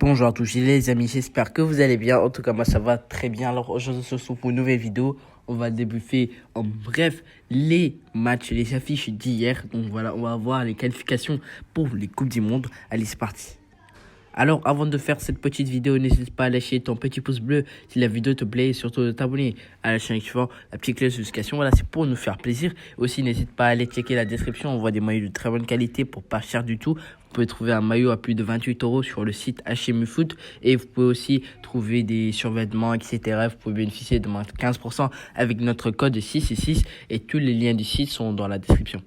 Bonjour à tous les amis, j'espère que vous allez bien. En tout cas, moi ça va très bien. Alors aujourd'hui, on se retrouve pour une nouvelle vidéo. On va débriefer en bref les matchs, les affiches d'hier. Donc voilà, on va voir les qualifications pour les Coupes du Monde. Allez, c'est parti. Alors, avant de faire cette petite vidéo, n'hésite pas à lâcher ton petit pouce bleu si la vidéo te plaît et surtout de t'abonner à la chaîne suivante, la petite cloche de notification. Voilà, c'est pour nous faire plaisir. Aussi, n'hésite pas à aller checker la description. On voit des maillots de très bonne qualité pour pas cher du tout. Vous pouvez trouver un maillot à plus de 28 € sur le site HMU Foot et vous pouvez aussi trouver des survêtements, etc. Vous pouvez bénéficier de moins de 15% avec notre code 666 et tous les liens du site sont dans la description.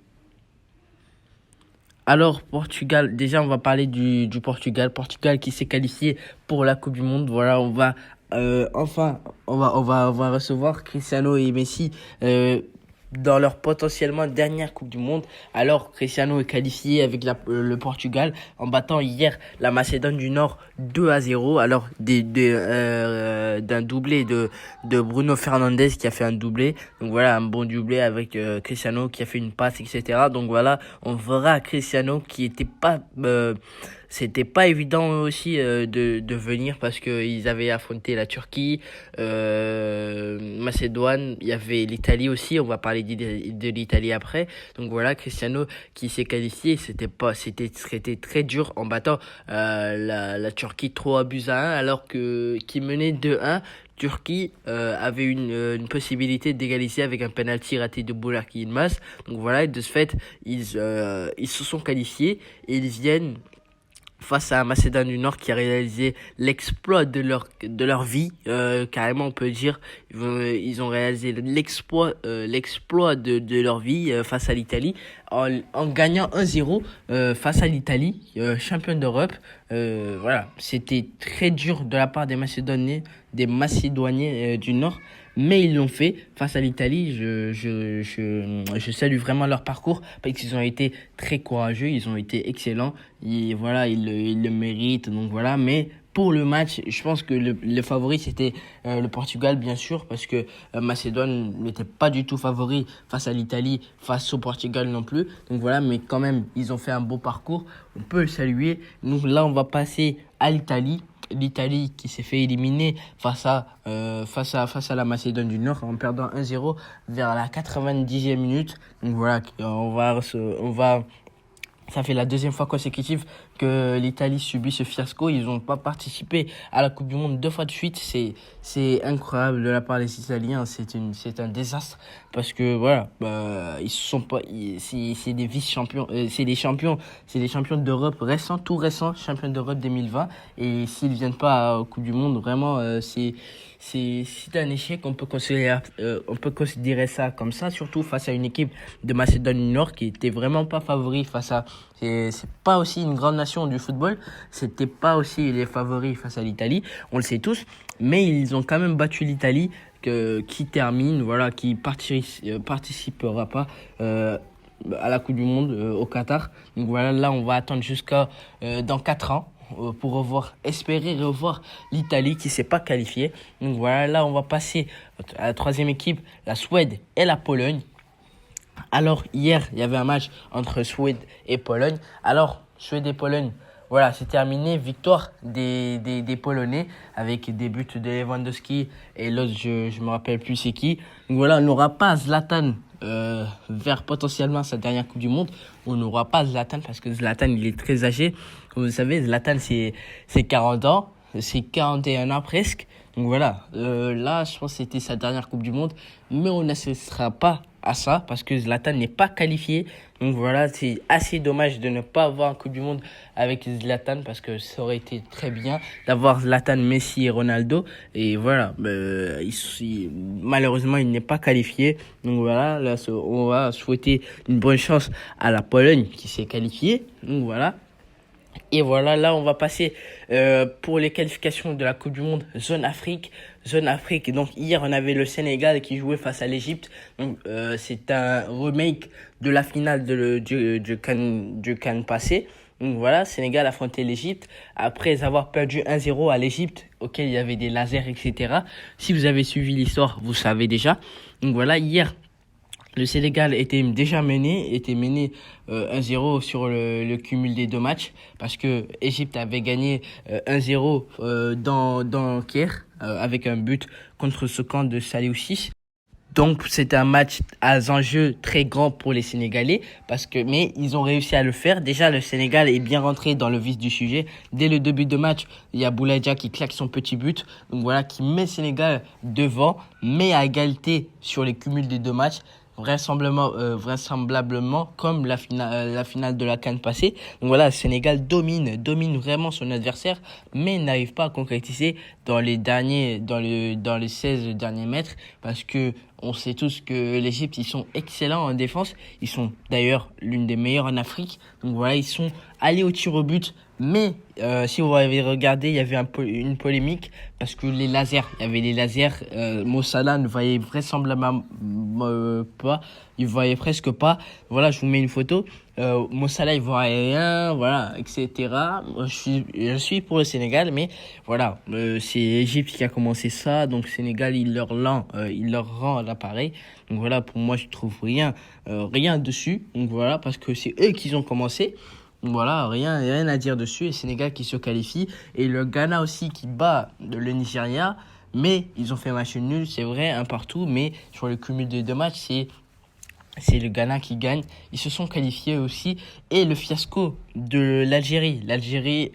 Alors, Portugal, déjà, on va parler du Portugal. Portugal qui s'est qualifié pour la Coupe du Monde. Voilà, on va recevoir Cristiano et Messi dans leur potentiellement dernière Coupe du Monde. Alors, Cristiano est qualifié avec le Portugal en battant hier la Macédoine du Nord 2-0. Alors, d'un doublé de Bruno Fernandes qui a fait un doublé. Donc voilà, un bon doublé avec Cristiano qui a fait une passe, etc. Donc voilà, on verra Cristiano qui était pas... c'était pas évident aussi de venir parce qu'ils avaient affronté la Turquie, Macédoine, il y avait l'Italie aussi, on va parler de l'Italie après. Donc voilà, Cristiano qui s'est qualifié, c'était très dur en battant la Turquie 3-1 alors qui menait 2-1. Turquie avait une possibilité d'égaliser avec un penalty raté de Burak Yilmaz. Donc voilà, et de ce fait, ils se sont qualifiés et ils viennent face à Macédoine du Nord qui a réalisé l'exploit de leur vie, carrément on peut dire. Ils ont réalisé l'exploit de leur vie face à l'Italie en gagnant 1-0 face à l'Italie, championne d'Europe. Voilà, c'était très dur de la part des Macédoniens du Nord, mais ils l'ont fait face à l'Italie. Je salue vraiment leur parcours parce qu'ils ont été très courageux, ils ont été excellents. Et voilà, ils le méritent. Donc voilà, mais pour le match, je pense que le favori c'était le Portugal, bien sûr, parce que Macédoine n'était pas du tout favori face à l'Italie, face au Portugal non plus. Donc voilà, mais quand même, ils ont fait un beau parcours. On peut le saluer. Donc là, on va passer à l'Italie. L'Italie qui s'est fait éliminer face à la Macédoine du Nord en perdant 1-0 vers la 90e minute. Donc voilà, ça fait la deuxième fois consécutive que l'Italie subit ce fiasco. Ils n'ont pas participé à la Coupe du Monde 2 fois de suite. C'est incroyable de la part des Italiens. C'est un désastre parce que voilà, ils sont pas, c'est des vice-champions, c'est des champions d'Europe récents, tout récents, champions d'Europe 2020. Et s'ils viennent pas à la Coupe du Monde, vraiment, c'est un échec. On peut considérer ça comme ça, surtout face à une équipe de Macédoine du Nord qui était vraiment pas favori face à. C'est pas aussi une grande nation du football. C'était pas aussi les favoris face à l'Italie. On le sait tous, mais ils ont quand même battu l'Italie qui termine, voilà, qui participera pas à la Coupe du Monde au Qatar. Donc voilà, là on va attendre jusqu'à dans 4 ans. Pour espérer revoir l'Italie qui s'est pas qualifiée. Donc voilà, là on va passer à la troisième équipe, la Suède et la Pologne. Alors hier, il y avait un match entre Suède et Pologne. Alors Suède et Pologne, voilà, c'est terminé. Victoire des Polonais avec des buts de Lewandowski et l'autre, je me rappelle plus c'est qui. Donc voilà, on n'aura pas Zlatan vers potentiellement sa dernière Coupe du Monde. On n'aura pas Zlatan parce que Zlatan il est très âgé. Comme vous savez, Zlatan c'est 40 ans, c'est 41 ans presque. Donc voilà, là je pense que c'était sa dernière Coupe du Monde, mais on n'assistera pas à ça parce que Zlatan n'est pas qualifié. Donc voilà, c'est assez dommage de ne pas avoir une Coupe du Monde avec Zlatan parce que ça aurait été très bien d'avoir Zlatan, Messi et Ronaldo. Et voilà, malheureusement, il n'est pas qualifié. Donc voilà, là, on va souhaiter une bonne chance à la Pologne qui s'est qualifiée. Donc voilà. Et voilà, là, on va passer pour les qualifications de la Coupe du Monde zone Afrique. Donc, hier, on avait le Sénégal qui jouait face à l'Égypte. Donc, c'est un remake de la finale du CAN passé. Donc, voilà, Sénégal affrontait l'Égypte après avoir perdu 1-0 à l'Égypte, auquel il y avait des lasers, etc. Si vous avez suivi l'histoire, vous savez déjà. Donc, voilà, hier, Le Sénégal était mené 1-0 sur le cumul des deux matchs parce que Égypte avait gagné 1-0 dans Caire avec un but contre ce camp de Salihou 6. Donc c'est un match à enjeu très grand pour les Sénégalais mais ils ont réussi à le faire. Déjà le Sénégal est bien rentré dans le vif du sujet. Dès le début de match, il y a Boulaye qui claque son petit but. Donc voilà, qui met le Sénégal devant, mais à égalité sur les cumuls des deux matchs. Vraisemblablement comme la finale de la CAN passée. Donc voilà, le Sénégal domine vraiment son adversaire, mais n'arrive pas à concrétiser dans les 16 derniers mètres, parce que on sait tous que l'Égypte, ils sont excellents en défense. Ils sont d'ailleurs l'une des meilleures en Afrique. Donc voilà, ils sont allés au tir au but. Mais si vous avez regardé, il y avait une polémique parce que il y avait les lasers. Mo Salah ne voyait vraisemblablement pas, il voyait presque pas. Voilà, je vous mets une photo. Mo Salah, il voit rien, voilà, etc. Je suis pour le Sénégal, mais voilà, c'est l'Égypte qui a commencé ça, donc Sénégal, il leur rend l'appareil. Donc voilà, pour moi, je trouve rien dessus. Donc voilà, parce que c'est eux qui ont commencé. Voilà, rien à dire dessus. Et Sénégal qui se qualifie. Et le Ghana aussi qui bat le Nigeria. Mais ils ont fait match nul, c'est vrai, un partout. Mais sur le cumul des deux matchs, c'est le Ghana qui gagne. Ils se sont qualifiés aussi. Et le fiasco de l'Algérie.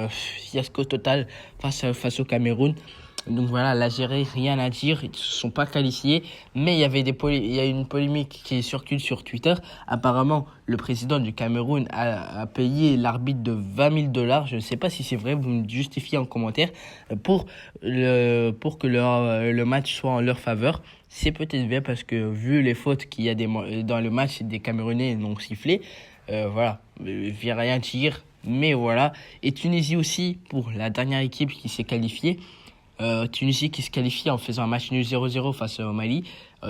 Fiasco total face au Cameroun. Donc voilà, l'Algérie, rien à dire, ils ne se sont pas qualifiés, mais il y a une polémique qui circule sur Twitter. Apparemment, le président du Cameroun a payé l'arbitre de $20 000. Je ne sais pas si c'est vrai, vous me justifiez en commentaire, pour que le match soit en leur faveur. C'est peut-être bien parce que vu les fautes qu'il y a dans le match, des Camerounais n'ont sifflé. Voilà, je vais rien dire, mais voilà. Et Tunisie aussi, pour la dernière équipe qui s'est qualifiée. Tunisie qui se qualifie en faisant un match nul 0-0 face au Mali.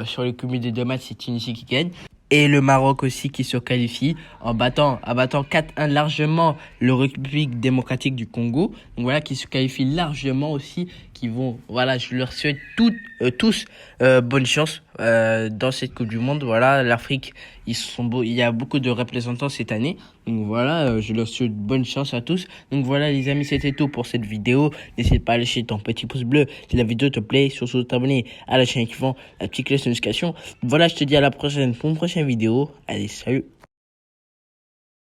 Sur le cumul des deux matchs, c'est Tunisie qui gagne. Et le Maroc aussi qui se qualifie en battant 4-1 largement le République démocratique du Congo. Donc voilà, qui se qualifie largement aussi, voilà, je leur souhaite tous bonne chance dans cette Coupe du Monde. Voilà, l'Afrique, il y a beaucoup de représentants cette année. Donc voilà, je leur souhaite bonne chance à tous. Donc voilà les amis, c'était tout pour cette vidéo. N'hésite pas à lâcher ton petit pouce bleu si la vidéo te plaît. Surtout t'abonner à la chaîne qui font la petite cloche de notification. Voilà, je te dis à la prochaine pour une prochaine vidéo. Allez, salut.